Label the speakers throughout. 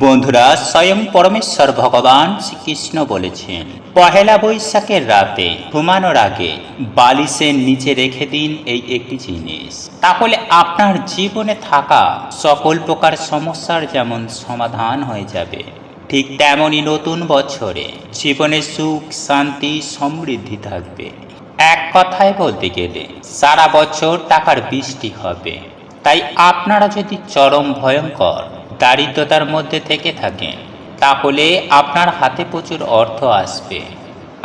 Speaker 1: বন্ধুরা, স্বয়ং পরমেশ্বর ভগবান শ্রীকৃষ্ণ বলেছেন, পহেলা বৈশাখের রাতে ঘুমানোর আগে বালিশের নিচে রেখে দিন এই একটি জিনিস। তাহলে আপনার জীবনে থাকা সকল প্রকার সমস্যার যেমন সমাধান হয়ে যাবে, ঠিক তেমনই নতুন বছরে জীবনে সুখ, শান্তি, সমৃদ্ধি থাকবে। এক কথায় বলতে গেলে সারা বছর টাকার বৃষ্টি হবে। তাই আপনারা যদি চরম ভয়ঙ্কর দারিদ্রতার মধ্যে থেকে থাকেন, তাহলে আপনার হাতে প্রচুর অর্থ আসবে।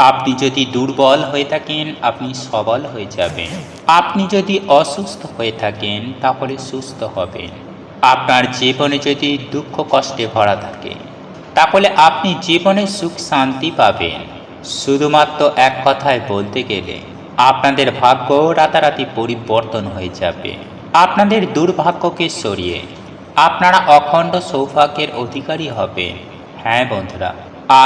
Speaker 1: আপনি যদি দুর্বল হয়ে থাকেন, আপনি সবল হয়ে যাবেন। আপনি যদি অসুস্থ হয়ে থাকেন, তাহলে সুস্থ হবেন। আপনার জীবনে যদি দুঃখ কষ্টে ভরা থাকে, তাহলে আপনি জীবনে সুখ শান্তি পাবেন। শুধুমাত্র এক কথায় বলতে গেলে আপনাদের ভাগ্য রাতারাতি পরিবর্তন হয়ে যাবে। আপনাদের দুর্ভাগ্যকে সরিয়ে আপনারা অখণ্ড সৌভাগ্যের অধিকারী হবেন। হ্যাঁ বন্ধুরা,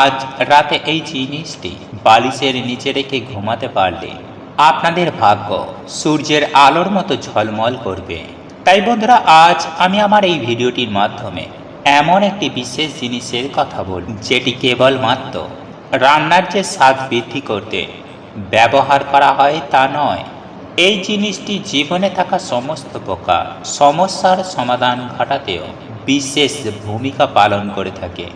Speaker 1: আজ রাতে এই জিনিসটি বালিশের নিচে রেখে ঘুমাতে পারলে আপনাদের ভাগ্য সূর্যের আলোর মতো ঝলমল করবে। তাই বন্ধুরা, আজ আমি আমার এই ভিডিওটির মাধ্যমে এমন একটি বিশেষ জিনিসের কথা বলব, যেটি কেবলমাত্র রান্নার যে স্বাদ বৃদ্ধি করতে ব্যবহার করা হয় তা নয়, এই জিনিসটি জীবনে থাকা সমস্ত প্রকার সমস্যার সমাধান ঘটাতেও বিশেষ ভূমিকা পালন করে থাকে।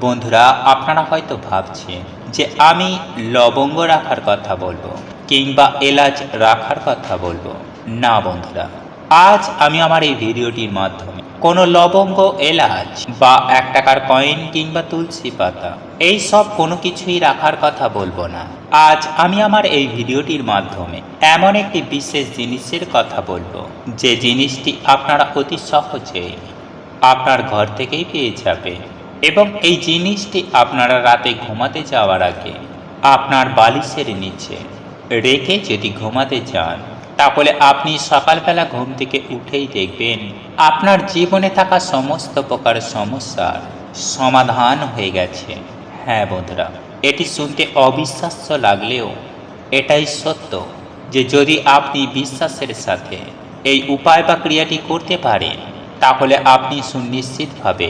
Speaker 1: বন্ধুরা, আপনারা হয়তো ভাবছেন যে আমি লবঙ্গ রাখার কথা বলবো কিংবা এলাচ রাখার কথা বলবো। না বন্ধুরা, আজ আমি আমার এই ভিডিওটির মাধ্যমে কোনো লবঙ্গ, এলাচ বা 1 টাকার কয়েন কিংবা তুলসী পাতা এই সব কোনো কিছুই রাখার কথা বলবো না। আজ আমি আমার এই ভিডিওটির মাধ্যমে এমন একটি বিশেষ জিনিসের কথা বলবো, যে জিনিসটি আপনারা অতি সহজে আপনার ঘর থেকেই পেয়ে যাবে। এবং এই জিনিসটি আপনারা রাতে ঘুমাতে যাওয়ার আগে আপনার বালিশের নিচে রেখে যদি ঘুমাতে যান, তাহলে আপনি সকালবেলা ঘুম থেকে উঠেই দেখবেন আপনার জীবনে থাকা সমস্ত প্রকার সমস্যার সমাধান হয়ে গেছে। হ্যাঁ বন্ধুরা, এটি শুনতে অবিশ্বাস্য লাগলেও এটাই সত্য, যে যদি আপনি বিশ্বাসের সাথে এই উপায় বা ক্রিয়াটি করতে পারেন, তাহলে আপনি সুনিশ্চিতভাবে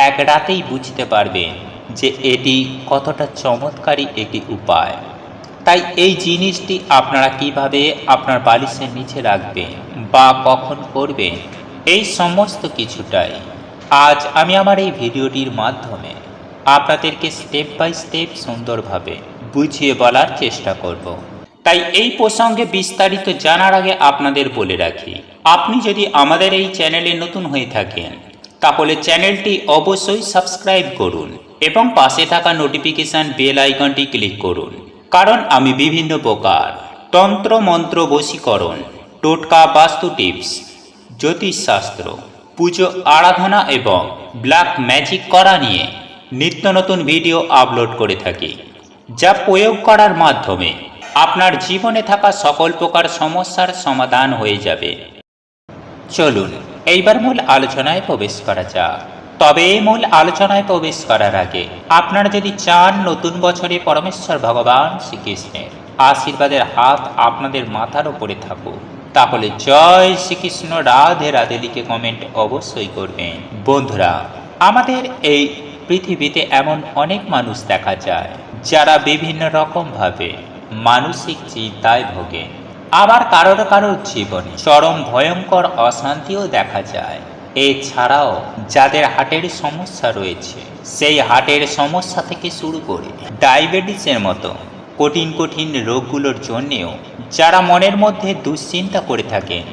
Speaker 1: এক রাতেই বুঝতে পারবেন যে এটি কতটা চমৎকারী একটি উপায়। তাই এই জিনিসটি আপনারা কিভাবে আপনার বালিশের নিচে রাখবেন বা কখন করবেন, এই সমস্ত কিছুটাই আজ আমি আমার এই ভিডিওটির মাধ্যমে আপনাদেরকে স্টেপ বাই স্টেপ সুন্দরভাবে বুঝিয়ে বলার চেষ্টা করব। তাই এই প্রসঙ্গে বিস্তারিত জানার আগে আপনাদের বলে রাখি, আপনি যদি আমাদের এই চ্যানেলে নতুন হয়ে থাকেন, তাহলে চ্যানেলটি অবশ্যই সাবস্ক্রাইব করুন এবং পাশে থাকা নোটিফিকেশন বেল আইকনটি ক্লিক করুন। কারণ আমি বিভিন্ন প্রকার তন্ত্র মন্ত্র, বশীকরণ, টোটকা, বাস্তু টিপস, জ্যোতিষশাস্ত্র, পুজো আরাধনা এবং ব্ল্যাক ম্যাজিক করা নিয়ে নিত্য নতুন ভিডিও আপলোড করে থাকি, যা প্রয়োগ করার মাধ্যমে আপনার জীবনে থাকা সকল প্রকার সমস্যার সমাধান হয়ে যাবে। চলুন এইবার মূল আলোচনায় প্রবেশ করা যাক। তবে এই মূল আলোচনায় প্রবেশ করার আগে আপনারা যদি চান নতুন বছরে পরমেশ্বর ভগবান শ্রীকৃষ্ণের আশীর্বাদের হাত আপনাদের মাথার উপরে থাকুক, তাহলে জয় শ্রীকৃষ্ণ, রাধে রাধে লিখে কমেন্ট অবশ্যই করবেন। বন্ধুরা, আমাদের এই পৃথিবীতে এমন অনেক মানুষ দেখা যায় যারা বিভিন্ন রকমভাবে মানসিক চিন্তায় ভোগে। আবার কারোর জীবনে চরম ভয়ঙ্কর অশান্তিও দেখা যায়। এছাড়াও যাদের হার্টের সমস্যা রয়েছে, সেই হার্টের সমস্যা থেকে শুরু করে ডায়াবেটিসের মতো কঠিন রোগগুলোর জন্যেও যারা মনের মধ্যে দুশ্চিন্তা করে থাকেন,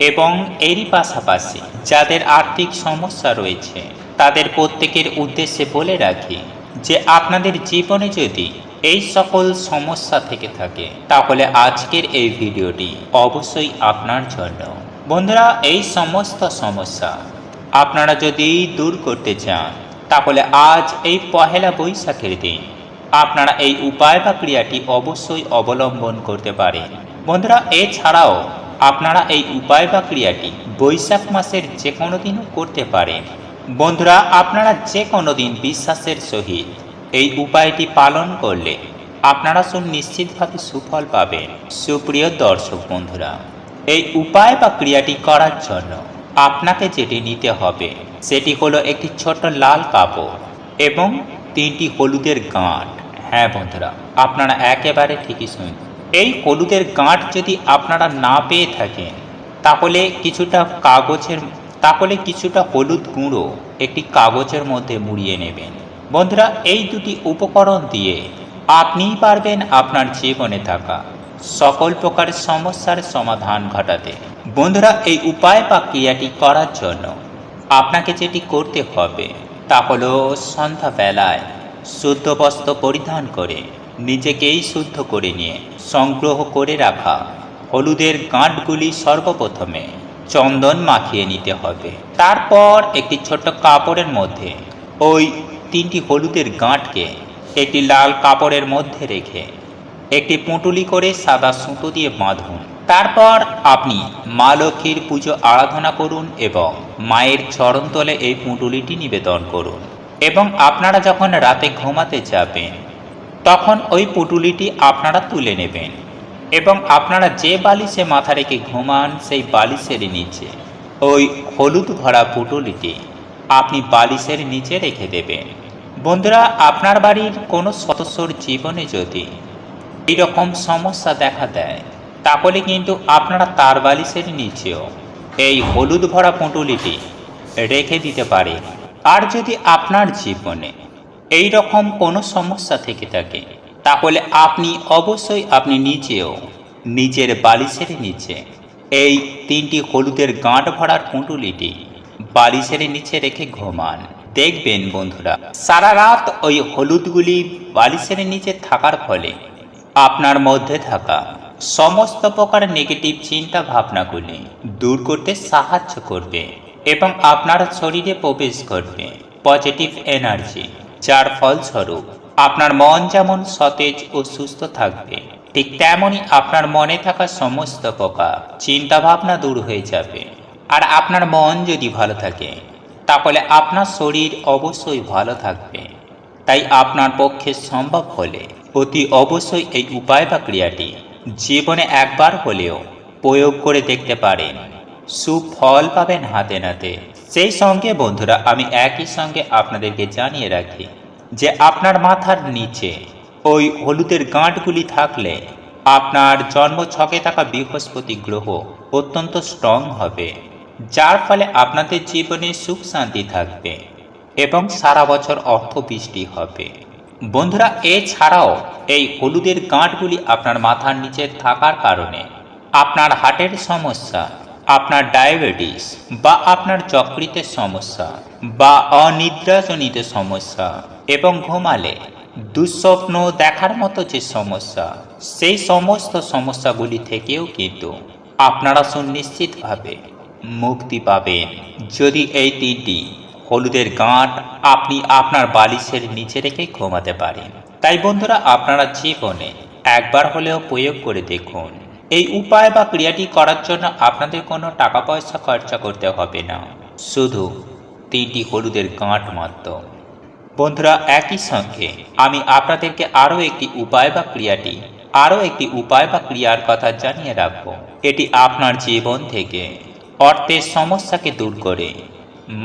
Speaker 1: এবং এরই পাশাপাশি যাদের আর্থিক সমস্যা রয়েছে, তাদের প্রত্যেকের উদ্দেশ্যে বলে রাখি যে আপনাদের জীবনে যদি এই সকল সমস্যা থেকে থাকে, তাহলে আজকের এই ভিডিওটি অবশ্যই আপনার জন্য। বন্ধুরা, এই সমস্ত সমস্যা আপনারা যদি দূর করতে চান, তাহলে আজ এই পহেলা বৈশাখের দিন আপনারা এই উপায় বা ক্রিয়াটি অবশ্যই অবলম্বন করতে পারেন। বন্ধুরা, এছাড়াও আপনারা এই উপায় বা ক্রিয়াটি বৈশাখ মাসের যে কোনো দিনও করতে পারেন। বন্ধুরা, আপনারা যে কোনো দিন বিশ্বাসের সহিত এই উপায়টি পালন করলে আপনারা সুনিশ্চিতভাবে সুফল পাবেন। সুপ্রিয় দর্শক বন্ধুরা, এই উপায় বা ক্রিয়াটি করার জন্য আপনাকে যেটি নিতে হবে সেটি হলো একটি ছোট্ট লাল কাপড় এবং 3টি হলুদের গাঁট। হ্যাঁ বন্ধুরা, আপনারা একেবারে ঠিকই শুনছেন। এই হলুদের গাঁট যদি আপনারা না পেয়ে থাকেন তাহলে কিছুটা হলুদ গুঁড়ো একটি কাগজের মধ্যে মুড়িয়ে নেবেন। বন্ধুরা, এই দুটি উপকরণ দিয়ে আপনিই পারবেন আপনার জীবনে থাকা সকল প্রকার সমস্যার সমাধান ঘটাতে। বন্ধুরা, এই উপায় বা ক্রিয়াটি করার জন্য আপনাকে যেটি করতে হবে তা হলো সন্ধ্যাবেলায় শুদ্ধ বস্ত্র পরিধান করে নিজেকেই শুদ্ধ করে নিয়ে সংগ্রহ করে রাখা হলুদের গাঁটগুলি সর্বপ্রথমে চন্দন মাখিয়ে নিতে হবে। তারপর একটি ছোট্ট কাপড়ের মধ্যে ওই 3টি হলুদের গাঁটকে একটি লাল কাপড়ের মধ্যে রেখে একটি পুঁটুলি করে সাদা সুতো দিয়ে বাঁধুন। তারপর আপনি মা লক্ষ্মীর পুজো আরাধনা করুন এবং মায়ের চরণতলে এই পুঁটুলিটি নিবেদন করুন। এবং আপনারা যখন রাতে ঘুমাতে যাবেন তখন ওই পুঁটুলিটি আপনারা তুলে নেবেন এবং আপনারা যে বালিশে মাথা রেখে ঘুমান সেই বালিশের নিচে ওই হলুদ ভরা পুঁটুলিটি আপনি বালিশের নিচে রেখে দেবেন। বন্ধুরা, আপনার বাড়ির কোনো সদস্যর জীবনে যদি এইরকম সমস্যা দেখা দেয় তাহলে কিন্তু আপনারা তার বালিশের নিচেও এই হলুদ ভরা পুঁটুলিটি রেখে দিতে পারেন। আর যদি আপনার জীবনে এই রকম কোনো সমস্যা থেকে থাকে তাহলে আপনি নিজেও নিজের বালিশের নিচে এই 3টি হলুদের গাঁট ভরার পুঁটুলিটি বালিশের নিচে রেখে ঘুমান। দেখবেন বন্ধুরা, সারা রাত ওই হলুদগুলি বালিশের নিচে থাকার ফলে আপনার মধ্যে থাকা সমস্ত প্রকার নেগেটিভ চিন্তা ভাবনাগুলি দূর করতে সাহায্য করবে এবং আপনার শরীরে প্রবেশ করবে পজিটিভ এনার্জি, যার ফলস্বরূপ আপনার মন যেমন সতেজ ও সুস্থ থাকবে ঠিক তেমনই আপনার মনে থাকা সমস্ত প্রকার চিন্তা ভাবনা দূর হয়ে যাবে। আর আপনার মন যদি ভালো থাকে তাহলে আপনার শরীর অবশ্যই ভালো থাকবে। তাই আপনার পক্ষে সম্ভব হলে অতি অবশ্যই এই উপায় বা ক্রিয়াটি জীবনে একবার হলেও প্রয়োগ করে দেখতে পারেন, সুফল পাবেন হাতে নাতে। সেই সঙ্গে বন্ধুরা, আমি একই সঙ্গে আপনাদেরকে জানিয়ে রাখি যে আপনার মাথার নিচে ওই হলুদের গাঁটগুলি থাকলে আপনার জন্মছকে থাকা বৃহস্পতি গ্রহ অত্যন্ত স্ট্রং হবে, যার ফলে আপনাদের জীবনে সুখ শান্তি থাকবে এবং সারা বছর অর্থ বৃষ্টি হবে। বন্ধুরা, এছাড়াও এই হলুদের গাঁটগুলি আপনার মাথার নিচে থাকার কারণে আপনার হার্টের সমস্যা, আপনার ডায়াবেটিস বা আপনার যকৃতের সমস্যা বা অনিদ্রাজনিত সমস্যা এবং ঘুমালে দুঃস্বপ্ন দেখার মতো যে সমস্যা, সেই সমস্ত সমস্যাগুলি থেকেও কিন্তু আপনারা সুনিশ্চিতভাবে মুক্তি পাবেন যদি এই 3টি হলুদের গাঁট আপনি আপনার বালিশের নিচে রেখে ঘুমাতে পারেন। তাই বন্ধুরা, আপনারা জীবনে একবার হলেও প্রয়োগ করে দেখুন। এই উপায় বা ক্রিয়াটি করার জন্য আপনাদের কোনো টাকা পয়সা খরচা করতে হবে না, শুধু 3টি হলুদের গাঁট মাত্র। বন্ধুরা, একই সঙ্গে আমি আপনাদেরকে আরও একটি উপায় বা ক্রিয়ার কথা জানিয়ে রাখব। এটি আপনার জীবন থেকে অর্থের সমস্যাকে দূর করে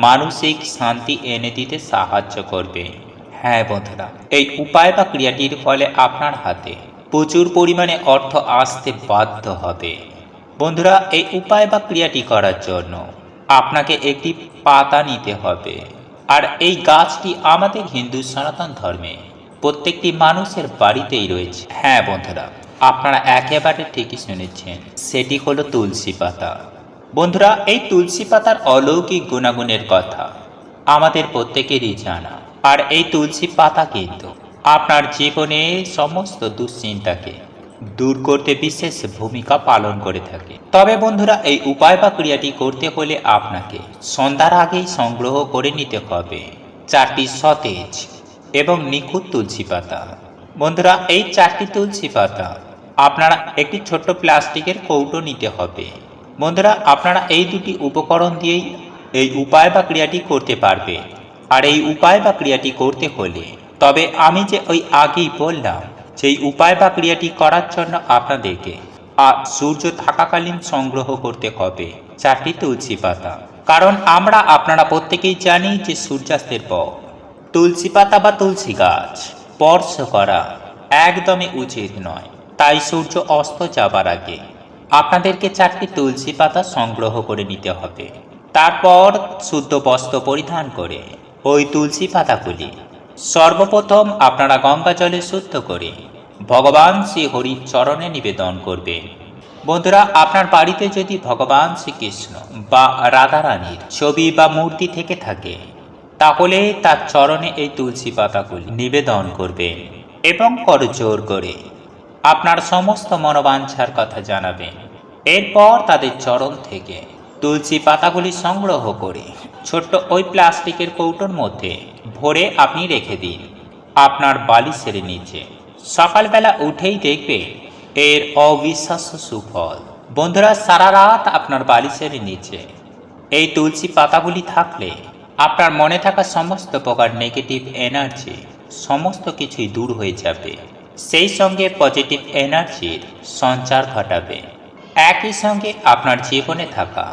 Speaker 1: মানসিক শান্তি এনে দিতে সাহায্য করবে। হ্যাঁ বন্ধুরা, এই উপায় বা ক্রিয়াটির ফলে আপনার হাতে প্রচুর পরিমাণে অর্থ আসতে বাধ্য হবে। বন্ধুরা, এই উপায় বা ক্রিয়াটি করার জন্য আপনাকে একটি পাতা নিতে হবে। আর এই গাছটি আমাদের হিন্দু সনাতন ধর্মে প্রত্যেকটি মানুষের বাড়িতেই রয়েছে। হ্যাঁ বন্ধুরা, আপনারা একেবারে ঠিকই শুনেছেন, সেটি হলো তুলসী পাতা। বন্ধুরা, এই তুলসী পাতার অলৌকিক গুণাগুণের কথা আমাদের প্রত্যেকেরই জানা। আর এই তুলসী পাতা কিন্তু আপনার জীবনে সমস্ত দুশ্চিন্তাকে দূর করতে বিশেষ ভূমিকা পালন করে থাকে। তবে বন্ধুরা, এই উপায় বা ক্রিয়াটি করতে হলে আপনাকে সন্ধ্যার আগেই সংগ্রহ করে নিতে হবে 4টি সতেজ এবং নিখুঁত তুলসী পাতা। বন্ধুরা, এই 4টি তুলসী পাতা আপনারা একটি ছোট্ট প্লাস্টিকের কৌটো নিতে হবে। বন্ধুরা, আপনারা এই 2টি উপকরণ দিয়েই এই উপায় বা ক্রিয়াটি করতে পারবে। আর এই উপায় বা ক্রিয়াটি করতে হলে তবে আমি যে আগেই বললাম সেই উপায় বা ক্রিয়াটি করার জন্য আপনাদেরকে সূর্য থাকাকালীন সংগ্রহ করতে হবে 4টি তুলসী পাতা। কারণ আপনারা প্রত্যেকেই জানি যে সূর্যাস্তের পর তুলসী পাতা বা তুলসী গাছ স্পর্শ করা একদমই উচিত নয়। তাই সূর্য অস্ত যাবার আগে আপনাদেরকে 4টি তুলসী পাতা সংগ্রহ করে নিতে হবে। তারপর শুদ্ধ বস্ত্র পরিধান করে ওই তুলসী পাতাগুলি সর্বপ্রথম আপনারা গঙ্গা জলে শুদ্ধ করে ভগবান শ্রী হরির চরণে নিবেদন করবেন। বন্ধুরা, আপনার বাড়িতে যদি ভগবান শ্রীকৃষ্ণ বা রাধারানীর ছবি বা মূর্তি থেকে থাকে তাহলে তার চরণে এই তুলসী পাতাগুলি নিবেদন করবেন এবং করজোড় করে আপনার সমস্ত মনোবাঞ্ছার কথা জানাবেন। এরপর তাদের চরণ থেকে তুলসী পাতাগুলি সংগ্রহ করে ছোট্ট ওই প্লাস্টিকের কৌটোর মধ্যে ভরে আপনি রেখে দিন আপনার বালিশের নিচে। সকালবেলা উঠেই দেখবে এর অবিশ্বাস্য সুফল। বন্ধুরা, সারা রাত আপনার বালিশের নিচে এই তুলসী পাতাগুলি থাকলে আপনার মনে থাকা সমস্ত প্রকার নেগেটিভ এনার্জি সমস্ত কিছুই দূর হয়ে যাবে, সেই সঙ্গে পজিটিভ এনার্জির সঞ্চার ঘটাবে। একই সঙ্গে আপনার জীবনে থাকা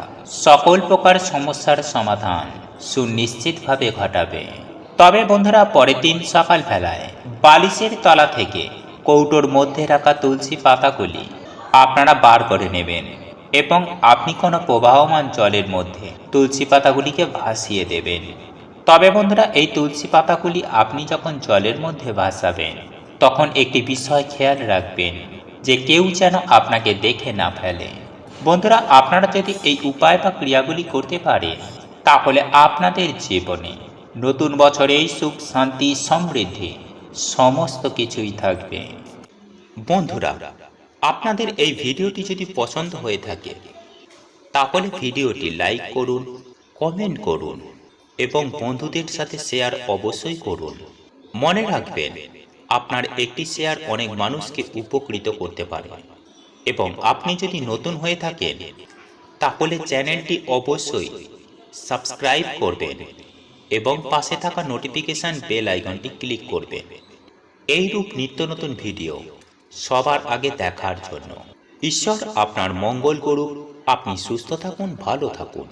Speaker 1: সকল প্রকার সমস্যার সমাধান সুনিশ্চিতভাবে ঘটাবে। তবে বন্ধুরা, পরের দিন সকালবেলায় বালিশের তলা থেকে কৌটোর মধ্যে রাখা তুলসী পাতাগুলি আপনারা বার করে নেবেন এবং আপনি কোনো প্রবাহমান জলের মধ্যে তুলসী পাতাগুলিকে ভাসিয়ে দেবেন। তবে বন্ধুরা, এই তুলসী পাতাগুলি আপনি যখন জলের মধ্যে ভাসাবেন তখন একটি বিষয় খেয়াল রাখবেন যে কেউ যেন আপনাকে দেখে না ফেলে। বন্ধুরা, আপনারা যদি এই উপায় বা ক্রিয়াগুলি করতে পারেন তাহলে আপনাদের জীবনে নতুন বছরে সুখ, শান্তি, সমৃদ্ধি সমস্ত কিছুই থাকবে। বন্ধুরা, আপনাদের এই ভিডিওটি যদি পছন্দ হয়ে থাকে তাহলে ভিডিওটি লাইক করুন, কমেন্ট করুন এবং বন্ধুদের সাথে শেয়ার অবশ্যই করুন। মনে রাখবেন, আপনার একটি শেয়ার অনেক মানুষকে উপকৃত করতে পারে। এবং আপনি যদি নতুন হয়ে থাকেন তাহলে চ্যানেলটি অবশ্যই সাবস্ক্রাইব করবেন এবং পাশে থাকা নোটিফিকেশন বেল আইকনটি ক্লিক করবেন এইরূপ নিত্য নতুন ভিডিও সবার আগে দেখার জন্য। ঈশ্বর আপনার মঙ্গল করুক। আপনি সুস্থ থাকুন, ভালো থাকুন।